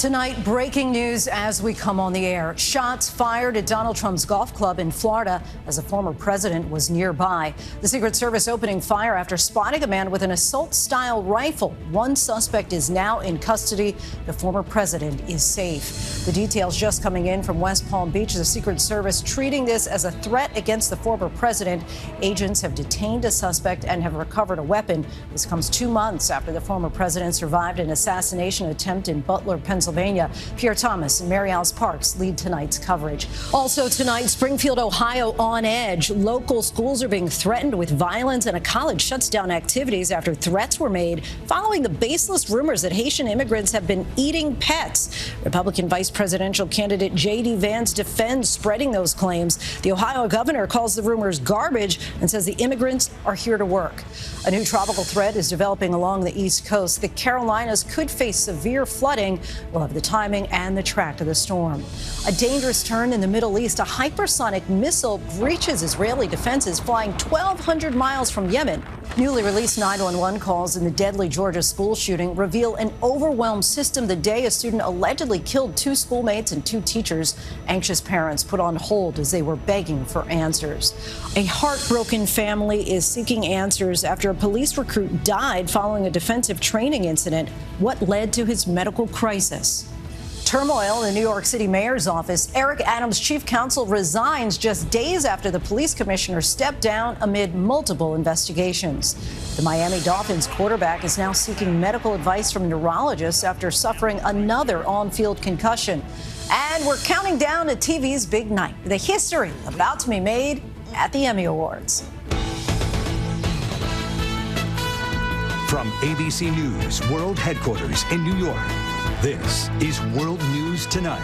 Tonight, breaking news as we come on the air. Shots fired at Donald Trump's golf club in Florida as a former president was nearby. The Secret Service opening fire after spotting a man with an assault-style rifle. One suspect is now in custody. The former president is safe. The details just coming in from West Palm Beach. The Secret Service treating this as a threat against the former president. Agents have detained a suspect and have recovered a weapon. This comes 2 months after the former president survived an assassination attempt in Butler, Pennsylvania. Pierre Thomas and MaryAlice Parks lead tonight's coverage. Also tonight, Springfield, Ohio on edge. Local schools are being threatened with violence, and a college shuts down activities after threats were made following the baseless rumors that Haitian immigrants have been eating pets. Republican vice presidential candidate JD Vance defends spreading those claims. The Ohio governor calls the rumors garbage and says the immigrants are here to work. A new tropical threat is developing along the East Coast. The Carolinas could face severe flooding. We'll have the timing and the track of the storm. A dangerous turn in the Middle East. A hypersonic missile breaches Israeli defenses, flying 1,200 miles from Yemen. Newly released 911 calls in the deadly Georgia school shooting reveal an overwhelmed system the day a student allegedly killed 2 schoolmates and 2 teachers. Anxious parents put on hold as they were begging for answers. A heartbroken family is seeking answers after a police recruit died following a defensive training incident. What led to his medical crisis? Turmoil in the New York City mayor's office. Eric Adams' chief counsel resigns just days after the police commissioner stepped down amid multiple investigations. The Miami Dolphins quarterback is now seeking medical advice from neurologists after suffering another on-field concussion. And we're counting down to TV's big night, the history about to be made at the Emmy Awards. From ABC News World Headquarters in New York, this is World News Tonight.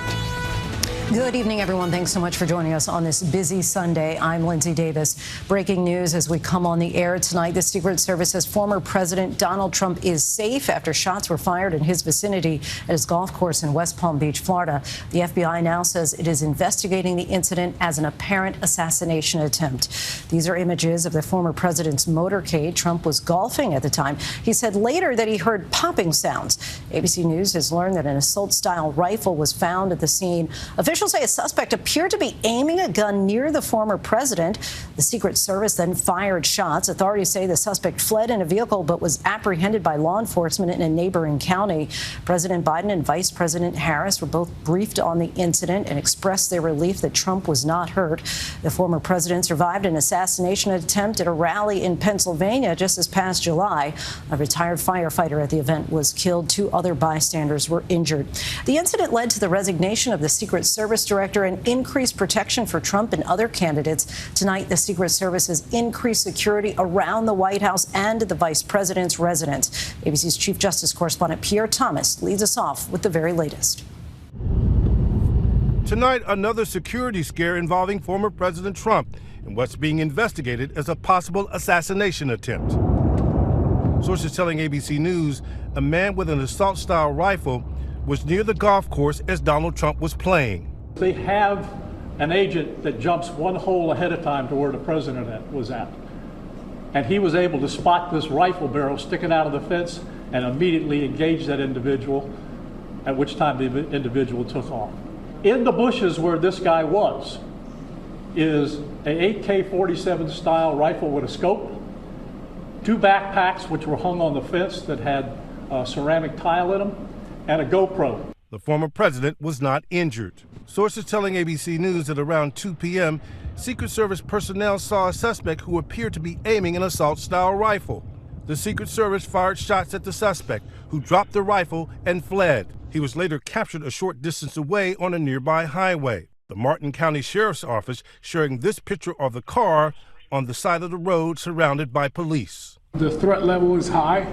Good evening, everyone. Thanks so much for joining us on this busy Sunday. I'm Lindsay Davis. Breaking news as we come on the air tonight. The Secret Service says former President Donald Trump is safe after shots were fired in his vicinity at his golf course in West Palm Beach, Florida. The FBI now says it is investigating the incident as an apparent assassination attempt. These are images of the former president's motorcade. Trump was golfing at the time. He said later that he heard popping sounds. ABC News has learned that an assault-style rifle was found at the scene. Officials say a suspect appeared to be aiming a gun near the former president. The Secret Service then fired shots. Authorities say the suspect fled in a vehicle but was apprehended by law enforcement in a neighboring county. President Biden and Vice President Harris were both briefed on the incident and expressed their relief that Trump was not hurt. The former president survived an assassination attempt at a rally in Pennsylvania just this past July. A retired firefighter at the event was killed. 2 other bystanders were injured. The incident led to the resignation of the Secret Service director and increased protection for Trump and other candidates. Tonight, the Secret Service has increased security around the White House and the vice president's residence. ABC's Chief Justice correspondent Pierre Thomas leads us off with the very latest. Tonight, another security scare involving former President Trump and what's being investigated as a possible assassination attempt. Sources telling ABC News a man with an assault-style rifle was near the golf course as Donald Trump was playing. They have an agent that jumps 1 hole ahead of time to where the president was at. And he was able to spot this rifle barrel sticking out of the fence and immediately engage that individual, at which time the individual took off. In the bushes where this guy was is a AK-47 style rifle with a scope, 2 backpacks which were hung on the fence that had ceramic tile in them, and a GoPro. The former president was not injured. Sources telling ABC News that around 2 p.m., Secret Service personnel saw a suspect who appeared to be aiming an assault-style rifle. The Secret Service fired shots at the suspect, who dropped the rifle and fled. He was later captured a short distance away on a nearby highway. The Martin County Sheriff's Office sharing this picture of the car on the side of the road surrounded by police. The threat level is high.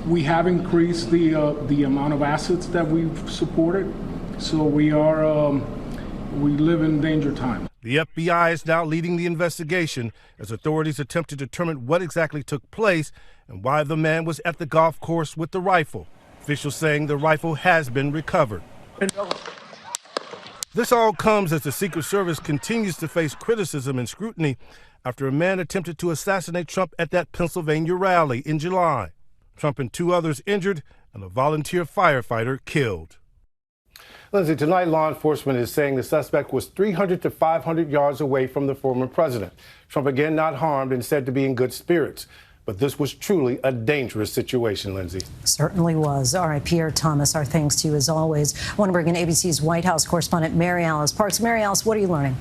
We have increased the amount of assets that we've supported, so we live in danger time. The FBI is now leading the investigation as authorities attempt to determine what exactly took place and why the man was at the golf course with the rifle. Officials saying the rifle has been recovered. This all comes as the Secret Service continues to face criticism and scrutiny after a man attempted to assassinate Trump at that Pennsylvania rally in July. Trump and 2 others injured and a volunteer firefighter killed. Lindsay, tonight law enforcement is saying the suspect was 300 to 500 yards away from the former president. Trump again not harmed and said to be in good spirits. But this was truly a dangerous situation, Lindsay. Certainly was. All right, Pierre Thomas, our thanks to you as always. I want to bring in ABC's White House correspondent MaryAlice Parks. MaryAlice, what are you learning?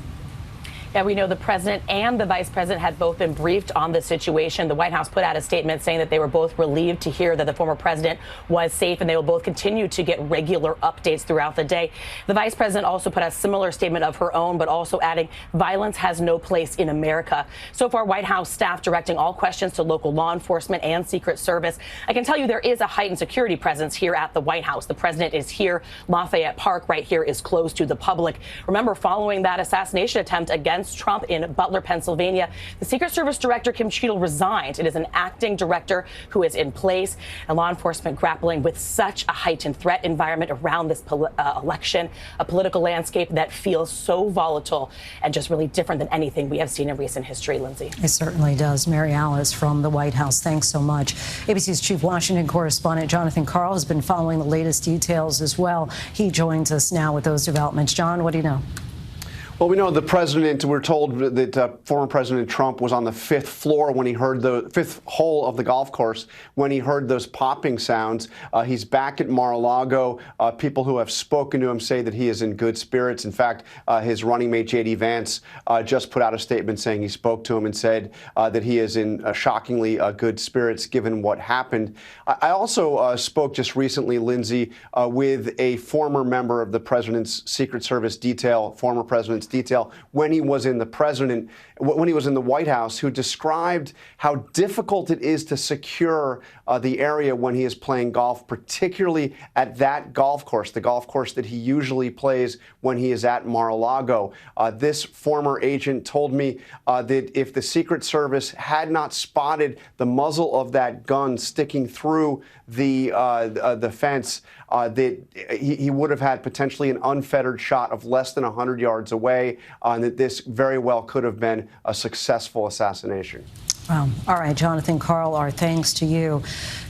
Yeah, we know the president and the vice president had both been briefed on the situation. The White House put out a statement saying that they were both relieved to hear that the former president was safe, and they will both continue to get regular updates throughout the day. The vice president also put out a similar statement of her own, but also adding violence has no place in America. So far, White House staff directing all questions to local law enforcement and Secret Service. I can tell you there is a heightened security presence here at the White House. The president is here. Lafayette Park right here is closed to the public. Remember, following that assassination attempt against Trump in Butler, Pennsylvania, the Secret Service Director Kim Cheadle resigned. It is an acting director who is in place, and law enforcement grappling with such a heightened threat environment around this election, a political landscape that feels so volatile and just really different than anything we have seen in recent history, Lindsay. It certainly does. MaryAlice from the White House, thanks so much. ABC's chief Washington correspondent Jonathan Karl has been following the latest details as well. He joins us now with those developments. John, what do you know? Well, we know the president, we're told that former President Trump was on the fifth floor when he heard the fifth hole of the golf course when he heard those popping sounds. He's back at Mar-a-Lago. People who have spoken to him say that he is in good spirits. In fact, his running mate, JD Vance, just put out a statement saying he spoke to him and said that he is in shockingly good spirits given what happened. I also spoke just recently, Lindsay, with a former member of the president's Secret Service detail, former president's detail, when he was in the White House, who described how difficult it is to secure the area when he is playing golf, particularly at that golf course, the golf course that he usually plays when he is at Mar-a-Lago. This former agent told me that if the Secret Service had not spotted the muzzle of that gun sticking through the fence, that he would have had potentially an unfettered shot of less than 100 yards away, and that this very well could have been a successful assassination. Wow. All right, Jonathan Karl, our thanks to you.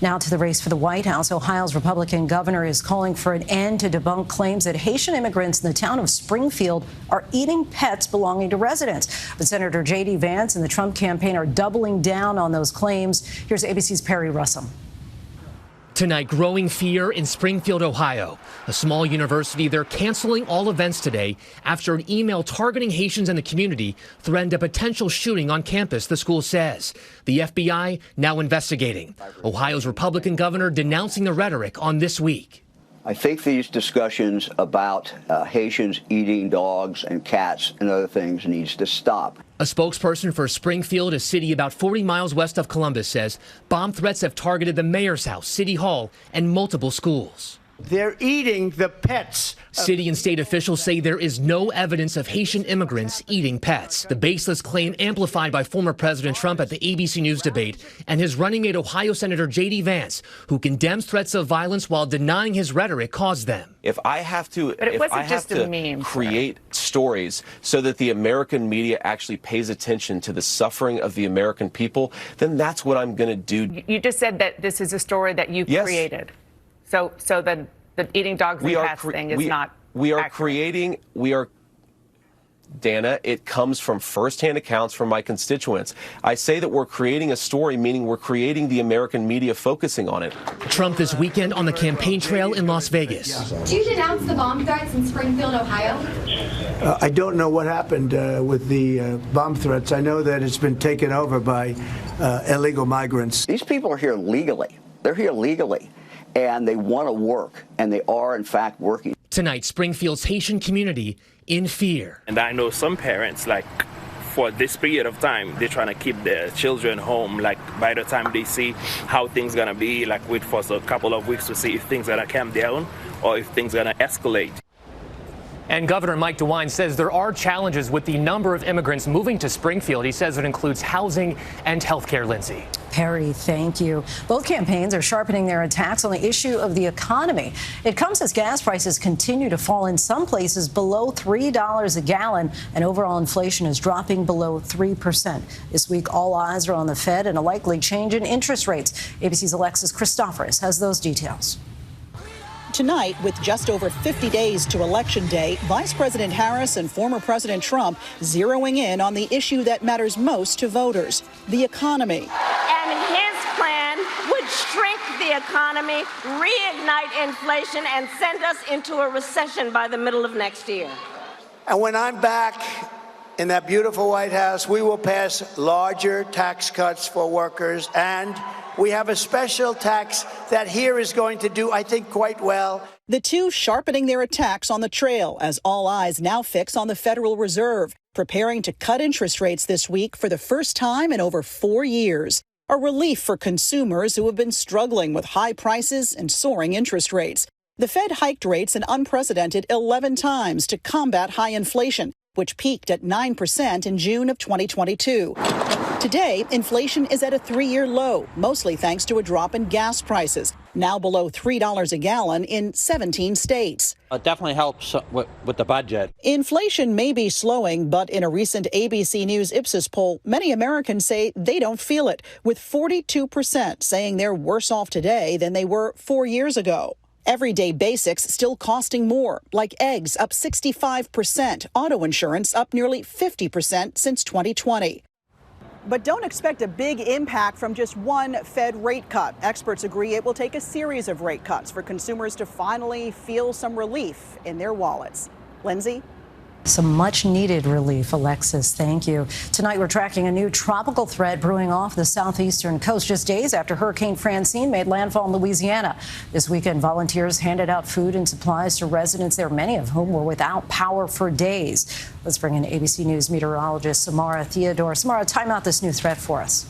Now to the race for the White House. Ohio's Republican governor is calling for an end to debunk claims that Haitian immigrants in the town of Springfield are eating pets belonging to residents. But Senator JD Vance and the Trump campaign are doubling down on those claims. Here's ABC's Perry Russell. Tonight, growing fear in Springfield, Ohio. A small university, they're canceling all events today after an email targeting Haitians in the community threatened a potential shooting on campus, the school says. The FBI now investigating. Ohio's Republican governor denouncing the rhetoric on This Week. I think these discussions about Haitians eating dogs and cats and other things needs to stop. A spokesperson for Springfield, a city about 40 miles west of Columbus, says bomb threats have targeted the mayor's house, City Hall, and multiple schools. They're eating the pets. City and state officials say there is no evidence of Haitian immigrants eating pets. The baseless claim amplified by former President Trump at the ABC News debate and his running mate Ohio Senator JD Vance, who condemns threats of violence while denying his rhetoric caused them. If I have to, but it wasn't just a meme, create stories so that the American media actually pays attention to the suffering of the American people, then that's what I'm going to do. You just said that this is a story that you created. So then the eating dogs and cats thing is not accurate. Dana, it comes from firsthand accounts from my constituents. I say that we're creating a story, meaning we're creating the American media focusing on it. Trump this weekend on the campaign trail in Las Vegas. Do you denounce the bomb threats in Springfield, Ohio? I don't know what happened with the bomb threats. I know that it's been taken over by illegal migrants. These people are here legally. They're here legally. And they want to work, and they are, in fact, working. Tonight, Springfield's Haitian community in fear. And I know some parents, like, for this period of time, they're trying to keep their children home. Like, by the time they see how things going to be, like, wait for a couple of weeks to see if things are going to calm down or if things are going to escalate. And Governor Mike DeWine says there are challenges with the number of immigrants moving to Springfield. He says it includes housing and health care, Lindsay. Perry, thank you. Both campaigns are sharpening their attacks on the issue of the economy. It comes as gas prices continue to fall in some places below $3 a gallon, and overall inflation is dropping below 3%. This week, all eyes are on the Fed and a likely change in interest rates. ABC's Alexis Christoforous has those details. Tonight, with just over 50 days to Election Day, Vice President Harris and former President Trump zeroing in on the issue that matters most to voters, the economy. And his plan would shrink the economy, reignite inflation, and send us into a recession by the middle of next year. And when I'm back in that beautiful White House, we will pass larger tax cuts for workers, and we have a special tax that here is going to do, I think, quite well. The two sharpening their attacks on the trail as all eyes now fix on the Federal Reserve, preparing to cut interest rates this week for the first time in over 4 years. A relief for consumers who have been struggling with high prices and soaring interest rates. The Fed hiked rates an unprecedented 11 times to combat high inflation, which peaked at 9% in June of 2022. Today, inflation is at a 3-year low, mostly thanks to a drop in gas prices, now below $3 a gallon in 17 states. It definitely helps with the budget. Inflation may be slowing, but in a recent ABC News Ipsos poll, many Americans say they don't feel it, with 42% saying they're worse off today than they were 4 years ago. Everyday basics still costing more, like eggs up 65%, auto insurance up nearly 50% since 2020. But don't expect a big impact from just one Fed rate cut. Experts agree it will take a series of rate cuts for consumers to finally feel some relief in their wallets. Lindsay? Some much needed relief, Alexis. Thank you. Tonight, we're tracking a new tropical threat brewing off the southeastern coast just days after Hurricane Francine made landfall in Louisiana. This weekend, volunteers handed out food and supplies to residents there, many of whom were without power for days. Let's bring in ABC News meteorologist Samara Theodore. Samara, time out this new threat for us.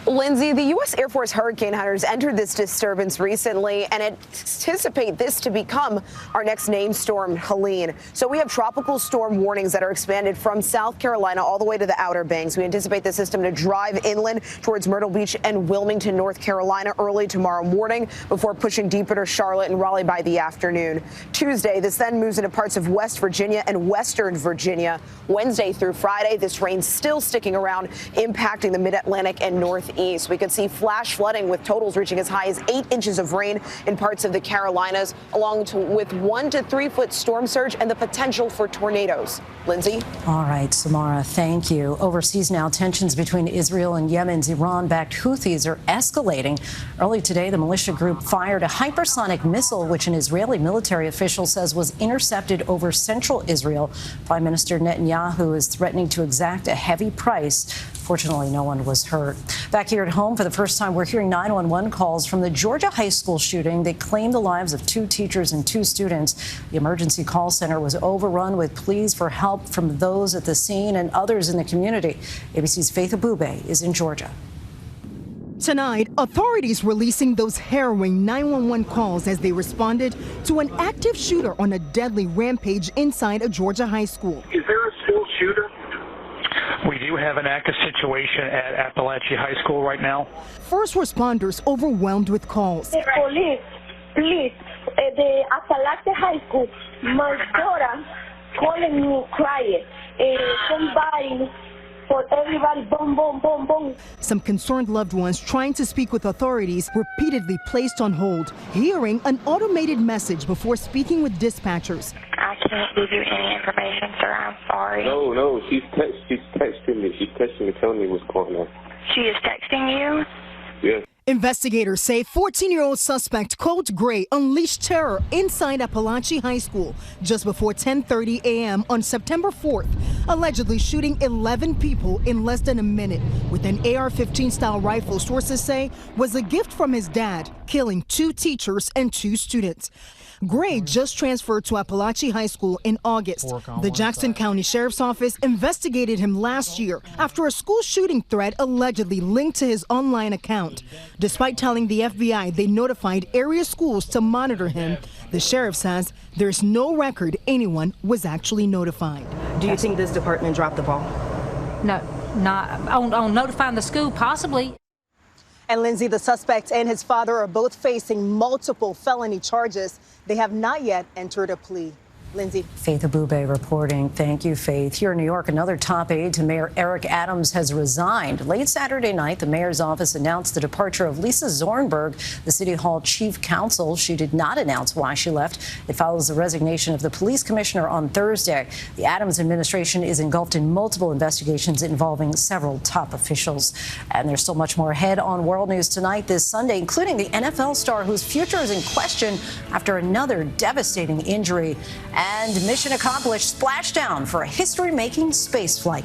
Lindsay, the U.S. Air Force hurricane hunters entered this disturbance recently and anticipate this to become our next named storm, Helene. So we have tropical storm warnings that are expanded from South Carolina all the way to the Outer Banks. We anticipate the system to drive inland towards Myrtle Beach and Wilmington, North Carolina early tomorrow morning before pushing deeper to Charlotte and Raleigh by the afternoon. Tuesday, this then moves into parts of West Virginia and Western Virginia. Wednesday through Friday, this rain still sticking around, impacting the mid-Atlantic and Northeast. We could see flash flooding with totals reaching as high as 8 inches of rain in parts of the Carolinas, along with 1 to 3 foot storm surge and the potential for tornadoes. Lindsay? All right, Samara, thank you. Overseas now, tensions between Israel and Yemen's Iran-backed Houthis are escalating. Early today, the militia group fired a hypersonic missile, which an Israeli military official says was intercepted over central Israel. Prime Minister Netanyahu is threatening to exact a heavy price. Fortunately, no one was hurt. Back here at home, for the first time, we're hearing 911 calls from the Georgia high school shooting. They claimed the lives of 2 teachers and 2 students. The emergency call center was overrun with pleas for help from those at the scene and others in the community. ABC's Faith Abube is in Georgia. Tonight, authorities releasing those harrowing 911 calls as they responded to an active shooter on a deadly rampage inside a Georgia high school. Is there a school shooter? We do have an active situation at Apalachee High School right now. First responders overwhelmed with calls. The police, please, the Apalachee High School, my daughter calling me crying. Somebody, for everybody, boom, boom, boom, boom. Some concerned loved ones trying to speak with authorities repeatedly placed on hold, hearing an automated message before speaking with dispatchers. I can't give you any information, sir. I'm sorry. No, she's texting me. She's texting me, telling me what's going on. She is texting you? Yes. Investigators say 14-year-old suspect Colt Gray unleashed terror inside Apalachee High School just before 10:30 a.m. on September 4th, allegedly shooting 11 people in less than a minute with an AR-15 style rifle sources say was a gift from his dad, killing 2 teachers and 2 students. Gray just transferred to Apalachee High School in August. The Jackson County Sheriff's Office investigated him last year after a school shooting threat allegedly linked to his online account. Despite telling the FBI they notified area schools to monitor him, the sheriff says there's no record anyone was actually notified. Do you think this department dropped the ball? No, not on notifying the school, possibly. And Lindsay, the suspect and his father are both facing multiple felony charges. They have not yet entered a plea. Lindsay. Faith Abube reporting. Thank you, Faith. Here in New York, another top aide to Mayor Eric Adams has resigned. Late Saturday night, the mayor's office announced the departure of Lisa Zornberg, the City Hall chief counsel. She did not announce why she left. It follows the resignation of the police commissioner on Thursday. The Adams administration is engulfed in multiple investigations involving several top officials. And there's still much more ahead on World News Tonight this Sunday, including the NFL star whose future is in question after another devastating injury. And mission accomplished, splashdown for a history-making space flight.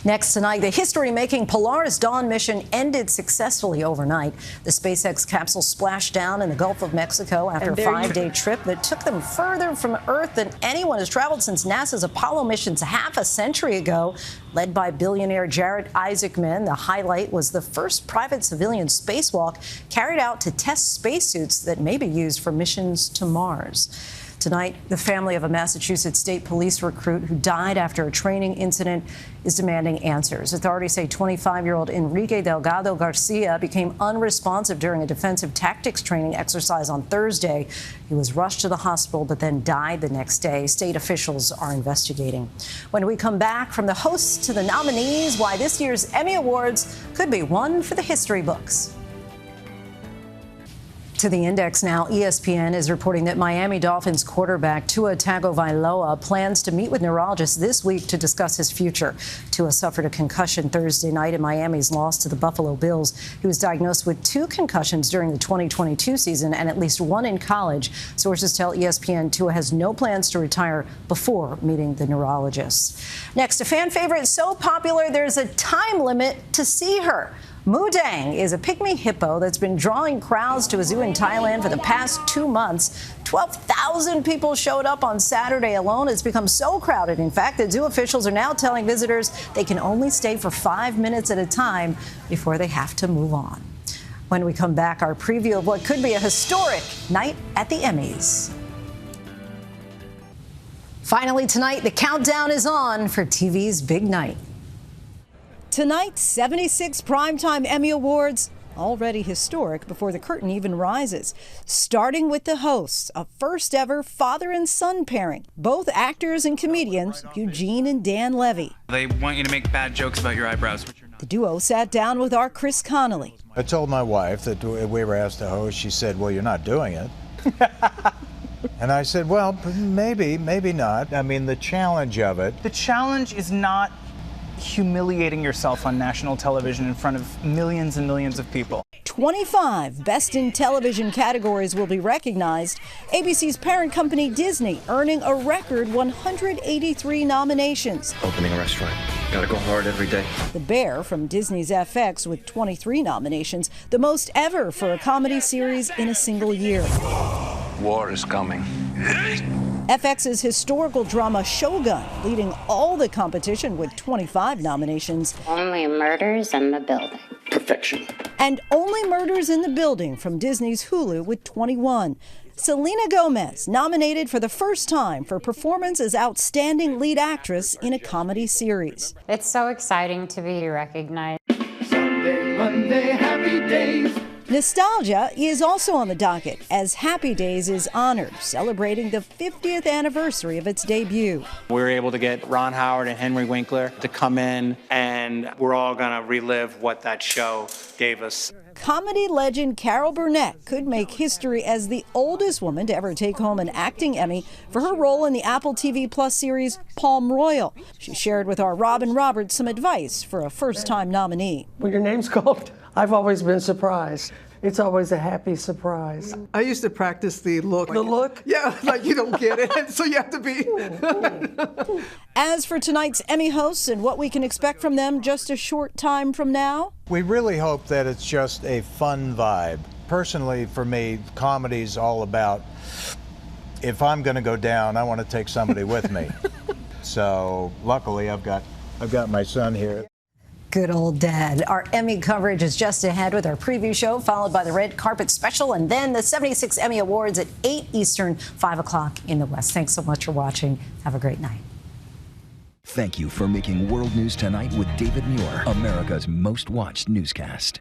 Next tonight, the history-making Polaris Dawn mission ended successfully overnight. The SpaceX capsule splashed down in the Gulf of Mexico after a 5-day trip that took them further from Earth than anyone has traveled since NASA's Apollo missions half a century ago. Led by billionaire Jared Isaacman, the highlight was the first private civilian spacewalk carried out to test spacesuits that may be used for missions to Mars. Tonight, the family of a Massachusetts State Police recruit who died after a training incident is demanding answers. Authorities say 25-year-old Enrique Delgado Garcia became unresponsive during a defensive tactics training exercise on Thursday. He was rushed to the hospital but then died the next day. State officials are investigating. When we come back, from the hosts to the nominees, why this year's Emmy Awards could be one for the history books. To the index now, ESPN is reporting that Miami Dolphins quarterback Tua Tagovailoa plans to meet with neurologists this week to discuss his future. Tua suffered a concussion Thursday night in Miami's loss to the Buffalo Bills. He was diagnosed with 2 concussions during the 2022 season and at least 1 in college. Sources tell ESPN Tua has no plans to retire before meeting the neurologists. Next, a fan favorite so popular there's a time limit to see her. Mudang is a pygmy hippo that's been drawing crowds to a zoo in Thailand for the past 2 months. 12,000 people showed up on Saturday alone. It's become so crowded, in fact, that zoo officials are now telling visitors they can only stay for 5 minutes at a time before they have to move on. When we come back, our preview of what could be a historic night at the Emmys. Finally tonight, the countdown is on for TV's big night. Tonight's 76 Primetime Emmy Awards, already historic before the curtain even rises. Starting with the hosts, a first-ever father and son pairing, both actors and comedians, Eugene and Dan Levy. They want you to make bad jokes about your eyebrows. The duo sat down with our Chris Connolly. I told my wife that we were asked to host. She said, well, you're not doing it. And I said, well, maybe not. I mean, the challenge of it. The challenge is not humiliating yourself on national television in front of millions and millions of people. 25 Best in Television categories will be recognized. ABC's parent company Disney earning a record 183 nominations. Opening a restaurant. Gotta go hard every day. The Bear from Disney's FX with 23 nominations, the most ever for a comedy series in a single year. War is coming. FX's historical drama Shogun leading all the competition with 25 nominations. Only Murders in the Building. Perfection. And Only Murders in the Building from Disney's Hulu with 21. Selena Gomez nominated for the first time for performance as Outstanding Lead Actress in a Comedy Series. It's so exciting to be recognized. Sunday, Monday, happy days. Nostalgia is also on the docket as Happy Days is honored, celebrating the 50th anniversary of its debut. We were able to get Ron Howard and Henry Winkler to come in, and we're all going to relive what that show gave us. Comedy legend Carol Burnett could make history as the oldest woman to ever take home an acting Emmy for her role in the Apple TV Plus series Palm Royal. She shared with our Robin Roberts some advice for a first-time nominee. When your name's called, I've always been surprised. It's always a happy surprise. I used to practice the look. The look? Yeah, like you don't get it, so you have to be. As for tonight's Emmy hosts and what we can expect from them just a short time from now, we really hope that it's just a fun vibe. Personally, for me, comedy's all about, if I'm going to go down, I want to take somebody with me. So luckily, I've got my son here. Good old dad. Our Emmy coverage is just ahead with our preview show, followed by the red carpet special, and then the 76 Emmy Awards at 8 Eastern, 5 o'clock in the West. Thanks so much for watching. Have a great night. Thank you for making World News Tonight with David Muir, America's most watched newscast.